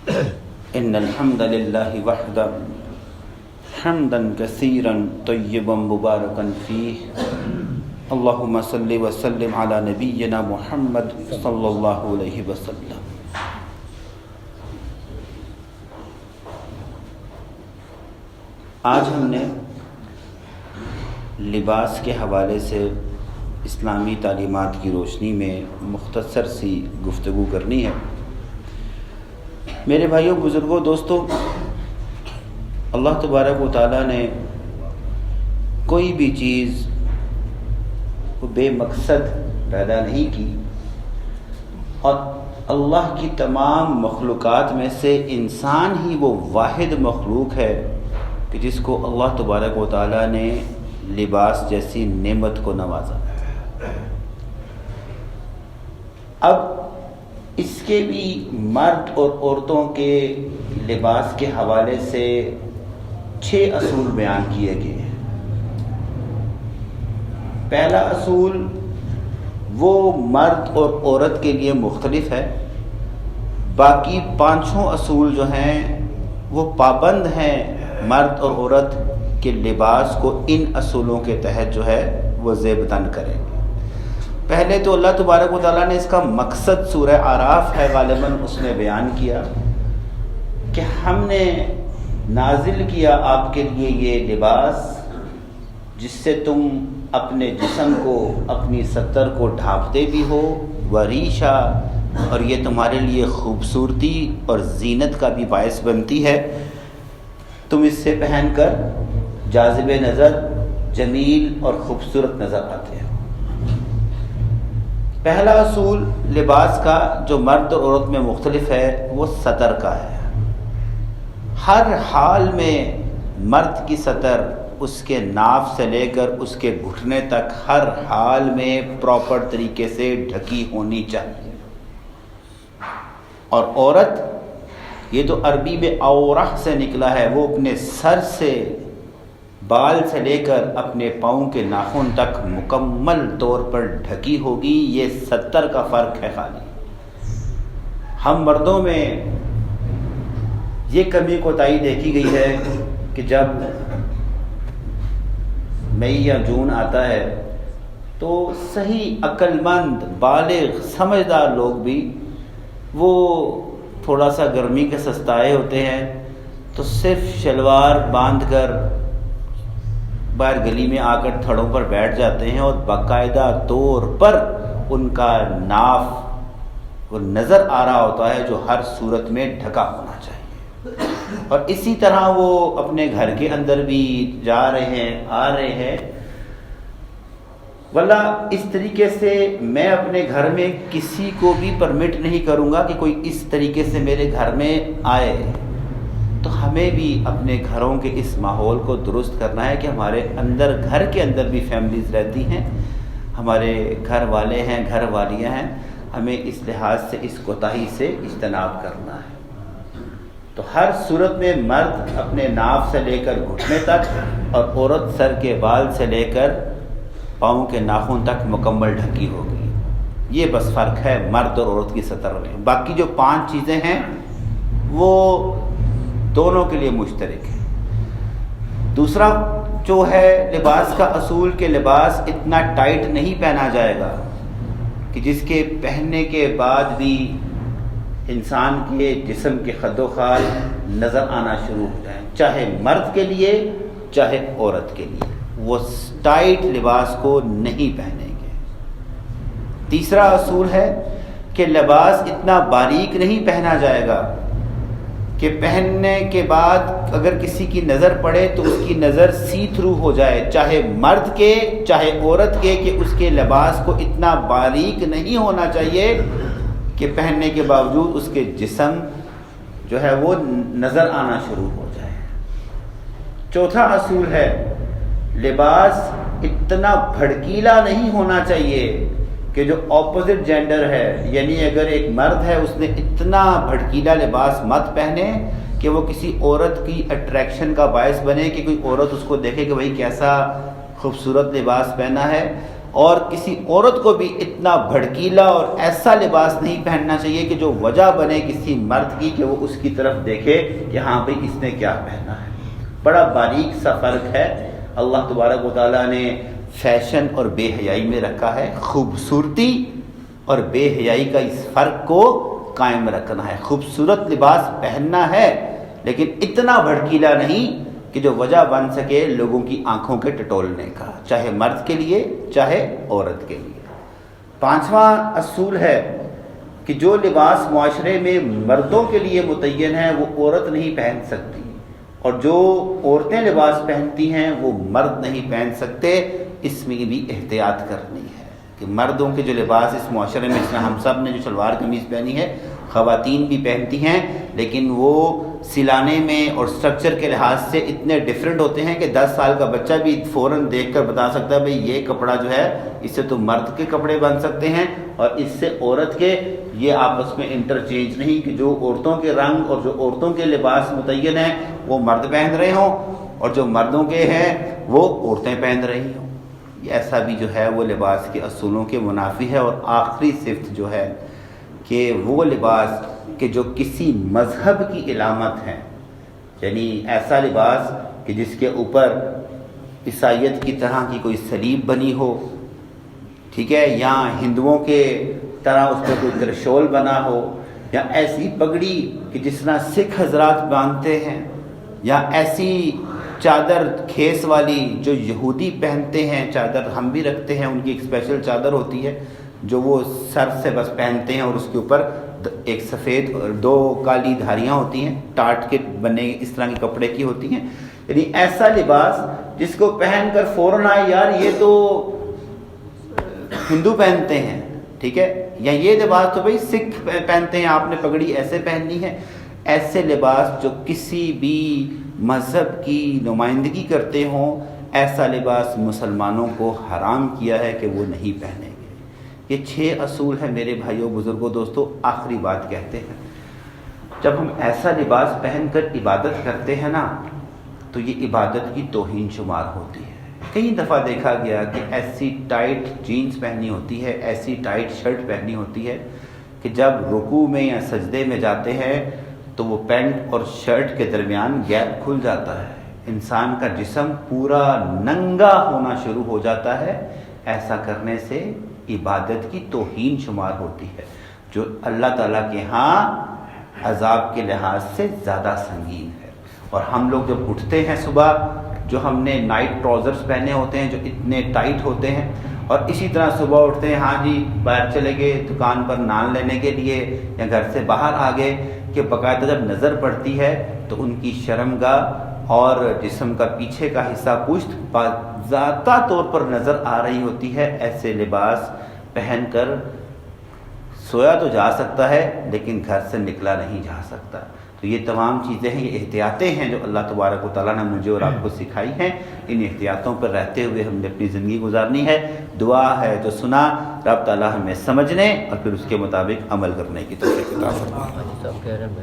ان الحمد لله وحده حمدا كثيرا طيبا مباركا فيه اللهم صل وسلم على نبينا محمد صلی اللہ علیہ وسلم۔ آج ہم نے لباس کے حوالے سے اسلامی تعلیمات کی روشنی میں مختصر سی گفتگو کرنی ہے۔ میرے بھائیوں، بزرگوں، دوستوں، اللہ تبارک و تعالیٰ نے کوئی بھی چیز بے مقصد پیدا نہیں کی، اور اللہ کی تمام مخلوقات میں سے انسان ہی وہ واحد مخلوق ہے کہ جس کو اللہ تبارک و تعالیٰ نے لباس جیسی نعمت کو نوازا۔ اب اس کے بھی مرد اور عورتوں کے لباس کے حوالے سے 6 اصول بیان کیے گئے ہیں۔ پہلا اصول وہ مرد اور عورت کے لیے مختلف ہے، باقی 5 اصول جو ہیں وہ پابند ہیں مرد اور عورت کے لباس کو ان اصولوں کے تحت جو ہے وہ زیب تن کریں گے۔ پہلے تو اللہ تبارک و تعالیٰ نے اس کا مقصد سورہ اعراف ہے، غالباً اس میں بیان کیا کہ ہم نے نازل کیا آپ کے لیے یہ لباس جس سے تم اپنے جسم کو، اپنی ستر کو ڈھانپتے بھی ہو، وریشا، اور یہ تمہارے لیے خوبصورتی اور زینت کا بھی باعث بنتی ہے۔ تم اس سے پہن کر جاذب نظر، جمیل اور خوبصورت نظر آتے ہیں۔ پہلا اصول لباس کا جو مرد اور عورت میں مختلف ہے وہ سطر کا ہے۔ ہر حال میں مرد کی سطر اس کے ناف سے لے کر اس کے گھٹنے تک ہر حال میں پراپر طریقے سے ڈھکی ہونی چاہیے، اور عورت یہ تو عربی میں عورہ سے نکلا ہے، وہ اپنے سر سے، بال سے لے کر اپنے پاؤں کے ناخن تک مکمل طور پر ڈھکی ہوگی۔ یہ 70 کا فرق ہے خالی۔ ہم مردوں میں یہ کمی کوتاہی دیکھی گئی ہے کہ جب مئی یا جون آتا ہے تو صحیح عقل مند، بالغ، سمجھدار لوگ بھی وہ تھوڑا سا گرمی کے سستائے ہوتے ہیں تو صرف شلوار باندھ کر باہر گلی میں آ کر تھڑوں پر بیٹھ جاتے ہیں، اور باقاعدہ طور پر ان کا ناف وہ نظر آ رہا ہوتا ہے جو ہر صورت میں ڈھکا ہونا چاہیے، اور اسی طرح وہ اپنے گھر کے اندر بھی جا رہے ہیں، آ رہے ہیں۔ واللہ اس طریقے سے میں اپنے گھر میں کسی کو بھی پرمٹ نہیں کروں گا کہ کوئی اس طریقے سے میرے گھر میں آئے۔ تو ہمیں بھی اپنے گھروں کے اس ماحول کو درست کرنا ہے کہ ہمارے اندر، گھر کے اندر بھی فیملیز رہتی ہیں، ہمارے گھر والے ہیں، گھر والیاں ہیں، ہمیں اس لحاظ سے اس کوتاہی سے اجتناب کرنا ہے۔ تو ہر صورت میں مرد اپنے ناف سے لے کر گھٹنے تک، اور عورت سر کے بال سے لے کر پاؤں کے ناخن تک مکمل ڈھکی ہوگی۔ یہ بس فرق ہے مرد اور عورت کی سطر میں۔ باقی جو 5 چیزیں ہیں وہ دونوں کے لیے مشترک ہے۔ دوسرا جو ہے لباس کا اصول کہ لباس اتنا ٹائٹ نہیں پہنا جائے گا کہ جس کے پہننے کے بعد بھی انسان کے جسم کے خد و خال نظر آنا شروع ہو جائیں، چاہے مرد کے لیے چاہے عورت کے لیے، وہ ٹائٹ لباس کو نہیں پہنیں گے۔ تیسرا اصول ہے کہ لباس اتنا باریک نہیں پہنا جائے گا کہ پہننے کے بعد اگر کسی کی نظر پڑے تو اس کی نظر سی تھرو ہو جائے، چاہے مرد کے چاہے عورت کے، کہ اس کے لباس کو اتنا باریک نہیں ہونا چاہیے کہ پہننے کے باوجود اس کے جسم جو ہے وہ نظر آنا شروع ہو جائے۔ چوتھا اصول ہے لباس اتنا بھڑکیلا نہیں ہونا چاہیے کہ جو اپوزٹ جینڈر ہے، یعنی اگر ایک مرد ہے اس نے اتنا بھڑکیلا لباس مت پہنے کہ وہ کسی عورت کی اٹریکشن کا باعث بنے، کہ کوئی عورت اس کو دیکھے کہ بھائی کیسا خوبصورت لباس پہنا ہے، اور کسی عورت کو بھی اتنا بھڑکیلا اور ایسا لباس نہیں پہننا چاہیے کہ جو وجہ بنے کسی مرد کی کہ وہ اس کی طرف دیکھے کہ ہاں بھئی اس نے کیا پہنا ہے۔ بڑا باریک سا فرق ہے، اللہ تبارک و تعالیٰ نے فیشن اور بے حیائی میں رکھا ہے۔ خوبصورتی اور بے حیائی کا اس فرق کو قائم رکھنا ہے۔ خوبصورت لباس پہننا ہے لیکن اتنا بھڑکیلا نہیں کہ جو وجہ بن سکے لوگوں کی آنکھوں کے ٹٹولنے کا، چاہے مرد کے لیے چاہے عورت کے لیے۔ پانچواں اصول ہے کہ جو لباس معاشرے میں مردوں کے لیے متعین ہے وہ عورت نہیں پہن سکتی، اور جو عورتیں لباس پہنتی ہیں وہ مرد نہیں پہن سکتے۔ اس میں بھی احتیاط کرنی ہے کہ مردوں کے جو لباس اس معاشرے میں، اس میں ہم سب نے جو شلوار قمیض پہنی ہے خواتین بھی پہنتی ہیں، لیکن وہ سلانے میں اور سٹرکچر کے لحاظ سے اتنے ڈیفرنٹ ہوتے ہیں کہ 10 سال کا بچہ بھی فوراً دیکھ کر بتا سکتا ہے بھئی یہ کپڑا جو ہے اس سے تو مرد کے کپڑے بن سکتے ہیں اور اس سے عورت کے۔ یہ آپس میں انٹرچینج نہیں کہ جو عورتوں کے رنگ اور جو عورتوں کے لباس متعین ہیں وہ مرد پہن رہے ہوں اور جو مردوں کے ہیں وہ عورتیں پہن رہی ہوں۔ ایسا بھی جو ہے وہ لباس کے اصولوں کے منافی ہے۔ اور آخری صفت جو ہے کہ وہ لباس کہ جو کسی مذہب کی علامت ہے، یعنی ایسا لباس کہ جس کے اوپر عیسائیت کی طرح کی کوئی صلیب بنی ہو، ٹھیک ہے، یا ہندوؤں کے طرح اس پہ کوئی ترشول بنا ہو، یا ایسی پگڑی کہ جس طرح سکھ حضرات باندھتے ہیں، یا ایسی چادر کھیس والی جو یہودی پہنتے ہیں، چادر ہم بھی رکھتے ہیں، ان کی ایک اسپیشل چادر ہوتی ہے جو وہ سر سے بس پہنتے ہیں اور اس کے اوپر ایک سفید اور 2 کالی دھاریاں ہوتی ہیں، ٹاٹ کے بنے اس طرح کے کپڑے کی ہوتی ہیں، یعنی ایسا لباس جس کو پہن کر فوراً آئے یار یہ تو ہندو پہنتے ہیں، ٹھیک ہے، یا یہ لباس تو بھئی سکھ پہنتے ہیں، آپ نے پگڑی ایسے پہننی ہے۔ ایسے لباس جو کسی بھی مذہب کی نمائندگی کرتے ہوں، ایسا لباس مسلمانوں کو حرام کیا ہے کہ وہ نہیں پہنیں گے۔ یہ 6 اصول ہیں میرے بھائیوں بزرگوں دوستوں۔ آخری بات کہتے ہیں، جب ہم ایسا لباس پہن کر عبادت کرتے ہیں نا تو یہ عبادت کی توہین شمار ہوتی ہے۔ کئی دفعہ دیکھا گیا کہ ایسی ٹائٹ جینز پہنی ہوتی ہے، ایسی ٹائٹ شرٹ پہنی ہوتی ہے کہ جب رکوع میں یا سجدے میں جاتے ہیں تو وہ پینٹ اور شرٹ کے درمیان گیپ کھل جاتا ہے، انسان کا جسم پورا ننگا ہونا شروع ہو جاتا ہے۔ ایسا کرنے سے عبادت کی توہین شمار ہوتی ہے، جو اللہ تعالیٰ کے ہاں عذاب کے لحاظ سے زیادہ سنگین ہے۔ اور ہم لوگ جب اٹھتے ہیں صبح، جو ہم نے نائٹ ٹراؤزرز پہنے ہوتے ہیں جو اتنے ٹائٹ ہوتے ہیں، اور اسی طرح صبح اٹھتے ہیں، ہاں جی باہر چلے گئے دکان پر نان لینے کے لیے یا گھر سے باہر آ گئے، کہ باقاعدہ جب نظر پڑتی ہے تو ان کی شرمگاہ اور جسم کا پیچھے کا حصہ پشت باضابطہ طور پر نظر آ رہی ہوتی ہے۔ ایسے لباس پہن کر سویا تو جا سکتا ہے لیکن گھر سے نکلا نہیں جا سکتا۔ تو یہ تمام چیزیں ہیں، یہ احتیاطیں ہیں جو اللہ تبارک و تعالیٰ نے مجھے اور آپ کو سکھائی ہیں۔ ان احتیاطوں پر رہتے ہوئے ہم نے اپنی زندگی گزارنی ہے۔ دعا ہے جو سنا رب تعالیٰ ہمیں سمجھنے اور پھر اس کے مطابق عمل کرنے کی توفیق عطا فرمائے۔